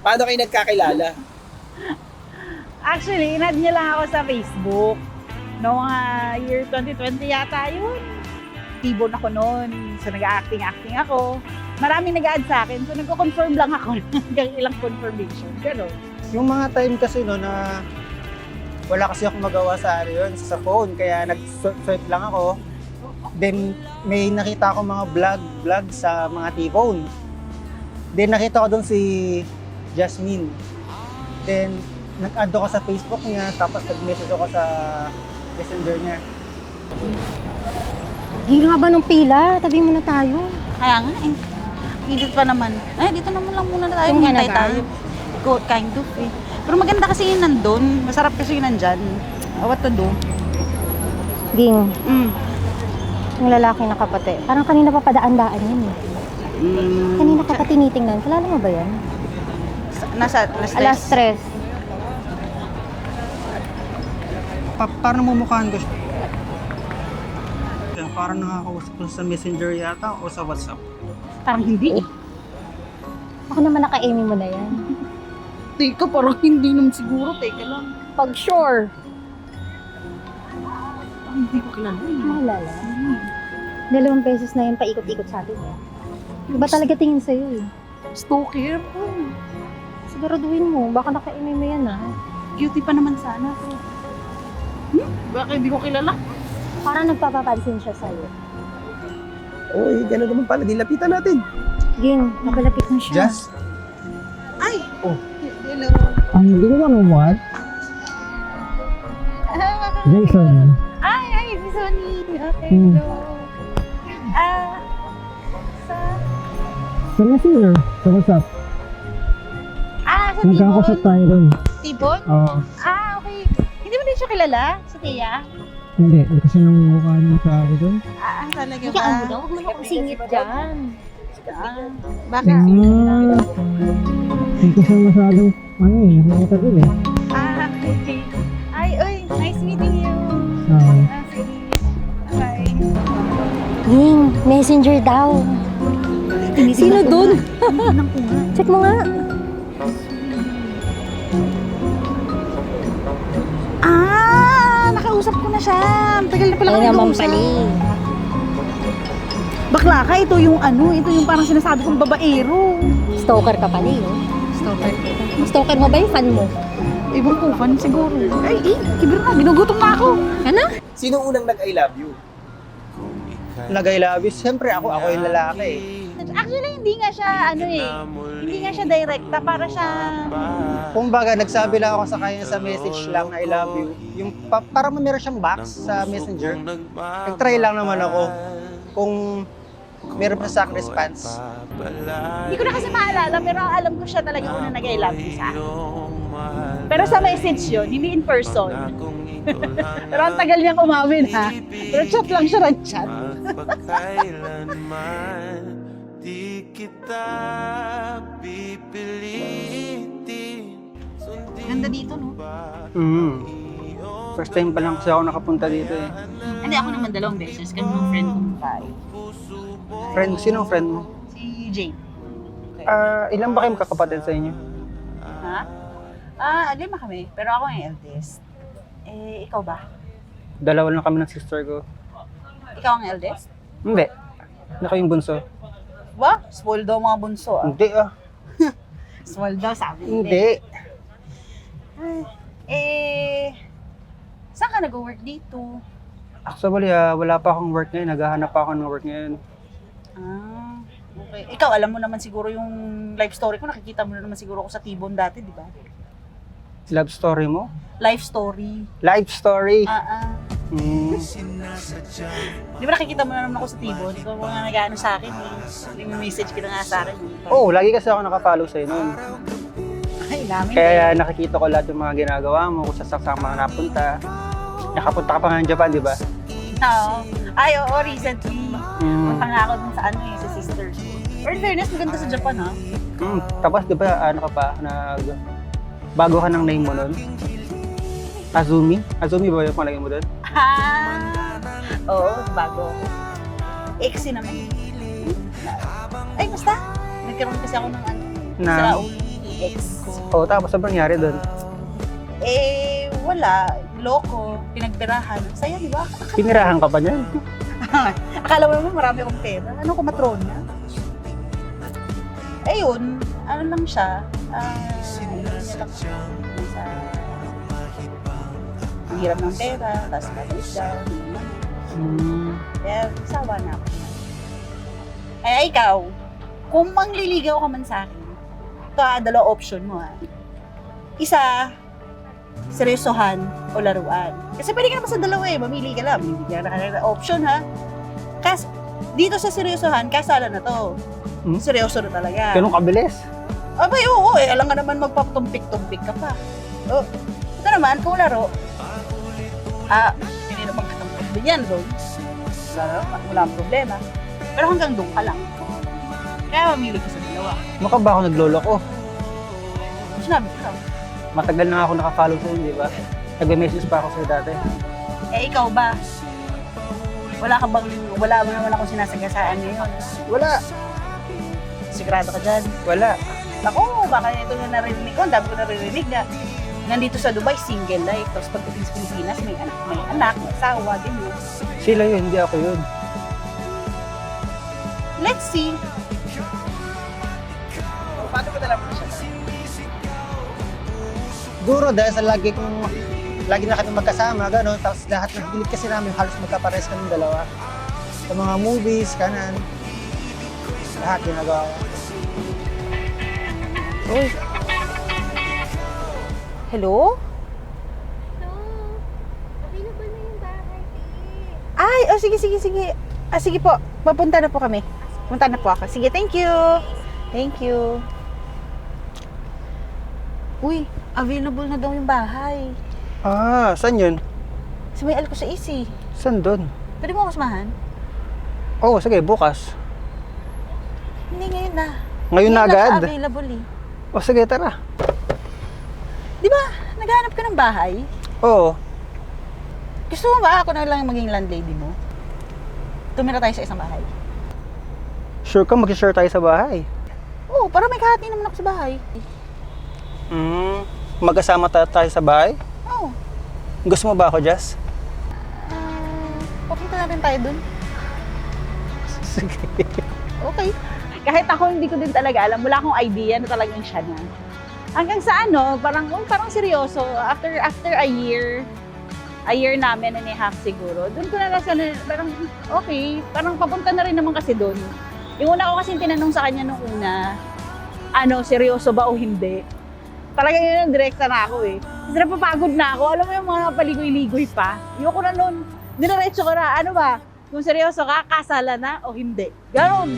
Paano kayo nagkakilala? Actually, inad niya lang ako sa Facebook. Noong year 2020 yata yun. Tibon ako noon. So, nag-acting ako. Maraming nag-add sa akin. So, nagko-confirm lang ako hanggang ilang confirmation. Gano'n. Yung mga time kasi no na wala kasi ako magawa sa yun, sa phone, kaya nag-swipe lang ako. Then may nakita ako mga vlog sa mga T-phone. Then nakita ko doon si Jasmine. Then nag-add ako sa Facebook niya, tapos nag-message ako sa Messenger niya. Hindi nga ba nung pila? Tabi muna tayo. Kaya nga eh. Dito pa naman. Ay, dito naman lang muna tayo. Tung Hintay ba? tayo. Kind of eh. Pero maganda kasi yung nandun. Masarap kasi yung nandyan. What to do? Ging, Mm. yung lalaki na kapate. Parang kanina pa padaan-daan yun eh. Kanina ka pa tinitingnan. Kalala mo ba yan? Nasa Alas 3. Parang namumukhaan ko siya. Parang nakakausap ko sa Messenger yata o sa WhatsApp. Parang hindi eh. Ako naman naka-aiming mo na yan. Teka, parang hindi naman siguro. Teka lang. Pag sure. Parang hindi ko kilala eh. Maalala. 2 beses na yun paikot-ikot sa atin. Iba talaga tingin sa'yo eh. Stalker. Siguraduhin mo. Baka naka-aiming mo yan ah. Cutie pa naman sana. Baka hindi ko kilala. Parang nagpapapansin siya sa'yo. Uy, gano'n naman pala. Dilapitan natin. Ging, napalapit na siya. Just? Ay! Oh. Hello. Ang ginawa mo what? Jason. Ay, si Sonny. Okay, Hmm. hello. Sa... Sa Messenger, sa WhatsApp. Sa Tibon? tayo rin. Tibon? Oo. Okay. Hindi mo din siya kilala? Sa Tia? Hindi, kasi nang mukha naman sa ako doon. Talaga Kaya ano daw, huwag mo na akong singit dyan. Bakit? Hindi ko siya masyadong, nakita doon eh. Okay. Ay, uy, nice meeting you. Oo. Sige. Bye. Ging, messenger daw. Sino dun? Check mo nga. Nakausap ko na siya. Tagal na pala Ay kami naman nag-uusap. pali. Bakla ka, ito yung ito yung parang sinasabi kong babaero. Stalker ka pali, oh. Stalker ka. Stalker mo ba yung fan mo? Ibang ko, fan siguro. Ay, kibir na, ginugutom na ako. Ano? Sino unang nag-I love you? Nag-I-love you. Siyempre ako yung lalaki eh. Actually, hindi nga siya, hindi nga siya direkta. Para siya, Kumbaga, nagsabi lang ako sa kanya sa message lang na I love you. Yung parang meron siyang box sa Messenger. Nag-try lang naman ako kung meron pa sa akin response. hindi ko na kasi maalala, pero ang alam ko siya talaga unang nag-I love you sa akin. Pero sa message yun, hindi in person. Pero ang tagal niyang umamin ha. Pero chat lang siya ng chat. Di kita pipilitin. Ganda dito, no? First time pa lang kasi ako nakapunta dito eh. Hindi, ako naman 2 beses. Kami ng friend kong bahay. Friend, sinong friend mo? Si Jane. Ilan ba kayong kakapatid sa inyo? Ha? 5 kami. Pero ako yung eldest. Ikaw ba? 2 lang kami ng sister ko. Ikaw ang eldest? Hindi. Ako yung bunso. Ba? Spoiled daw mga bunso. Hindi ah. Spoiled daw, sabi nila. Hindi. Saan ka nag-work dito? Actually, wala pa akong work ngayon. Naghahanap pa ako ng work ngayon. Okay. Ikaw, alam mo naman siguro yung life story ko. Nakikita mo na naman siguro ako sa T-Bone dati, di ba? Love story mo? Life story. Life story? Di ba nakikita mo na naman ako sa T-Bone? Ikaw mga nag-ano sa akin. Yung message ka na nga sa akin. Oo, lagi kasi ako nakafollow sa'yo noon. Ay, namin. Kaya nakikita ko lahat ng mga ginagawa mo, kung saan ka mga napunta. Nakapunta ka pa nga ng Japan, di ba? Oo. Ay, oo, recently. Punta nga ako dun sa sa sisters ko. Or in fairness, maganda sa Japan, ha? Tapos, di ba, ano ka pa, bago ka ng name mo nun? Azumi? Azumi ba yung palagay mo doon? Oo, bago ako. Exy naman. Ay, basta. Nagkaroon kasi ako ng Na? Sa Raul. ex. Oo, tapos ano nangyari doon? Eh, wala. Loko. Pinagpirahan. Saya, di ba? Pinirahan ka pa niyan? Akala mo naman marami akong pera. Ano ko matrona? Eh yun, ano lang siya. Hindi niya lang sa ang hirap ng pera, tapos mabalik down. Kaya sawa na ako. Eh ikaw, kung mangliligaw ka man sa akin, ito dalawa option mo ha. Isa, seryosohan o laruan. Kasi pwede ka naman sa dalawa eh, mamili ka lang. Bibigyan na ka na option ha. Dito sa seryosohan, kasala na to. Seryoso na talaga. Ganun kabilis? Abay, oo eh. Alam nga naman magpapatumpik-tumpik ka pa. Oh. Ito naman, kung laro, hindi naman katumpik din yan doon. Wala ang problema. Pero hanggang doon ka lang. Kaya mamili ka sa dalawa. Mukha ba ako nagloloko? Sinabi ko lang. Matagal na ako nakafollow sa'yo, di ba? Nag-message pa ako sa'yo dati. Eh, ikaw ba? Wala mo naman akong sinasagasaan ngayon. Wala. Sigurado ka dyan. Wala. Naku, baka ito na narinig ko. Ang dami ko narinig na nandito sa Dubai, single life. Tapos pagdating sa Pilipinas, may anak, may asawa, ganyan. Sila yun, hindi ako yun. Let's see. Paano ko nalaman siya? Siguro dahil sa lagi na kami magkasama, gano'n. Tapos lahat ng hilig kasi namin halos magkapares kami dalawa. Sa mga movies, kanan. Lahat ginagawa ko. Uy, Hello? Available na yung bahay, Ay, sige. Sige po, papunta na po kami. Punta na po ako. Sige, thank you. Thank you. Uy, available na daw yung bahay. saan yun? Sa may Alco sa Easy. Saan doon? Pwede mo kasmahan? Oo, sige, bukas. Hindi ngayon na. Ngayon na agad? Siya available eh. O sige, tara. Di ba, naghahanap ka ng bahay? Oo. Gusto mo ba ako na lang maging landlady mo? Tumira tayo sa isang bahay. Sure ka, mag-share tayo sa bahay. Oo, para may kahati naman ako sa bahay. Magkasama tayo sa bahay? Oo. Gusto mo ba ako, Jess? Papunta na rin tayo dun. Sige. Okay. Kahit ako hindi ko din talaga alam, wala akong idea na talagang siya na. Hanggang sa parang seryoso, after a year namin and a half siguro, doon ko na parang okay, parang papunta na rin naman kasi doon. Yung una ko kasi tinanong sa kanya nung una, seryoso ba o hindi? Talagang yun ang direkta na ako eh. Kasi napapagod na ako, alam mo yung mga paligoy-ligoy pa. Ayoko na nun, dinaretso ko na, ano ba? Kung seryoso ka, kasala na o hindi? Ganon!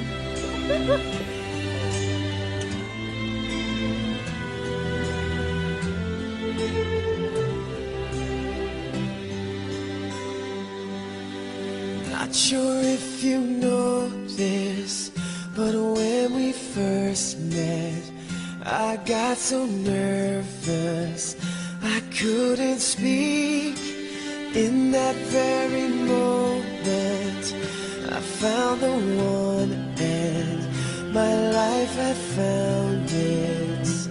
Not sure if you know this, but when we first met, I got so nervous I couldn't speak. In that very moment, I found the one, and my life had found its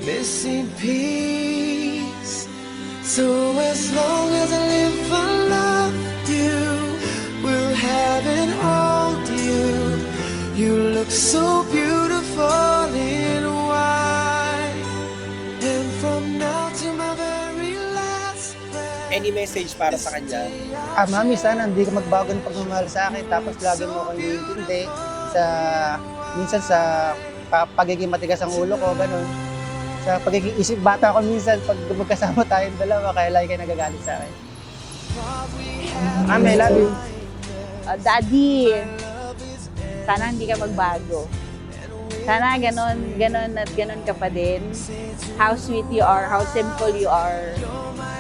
missing piece. So as long as I live, I love you, will have and hold you. You look so beautiful in white, and from now to my very last breath. Any message para sa kanya? Mami, sana hindi ka magbago ng pagmamahal sa akin, tapos lagi mo akong iintindi minsan sa pagiging matigas ang ulo ko, gano'n. Sa pagiging isip bata ko minsan, pag magkasama tayong dalawa, kaya lagi kayo nagagalit sa akin. Mami, I love you. Daddy, sana hindi ka magbago. Sana ganon at ganon ka pa din. How sweet you are, how simple you are.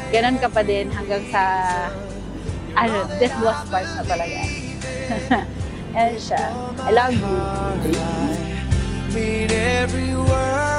Ganon ka pa din hanggang sa, death was part na talaga. Yan siya. I love you. Mean every word.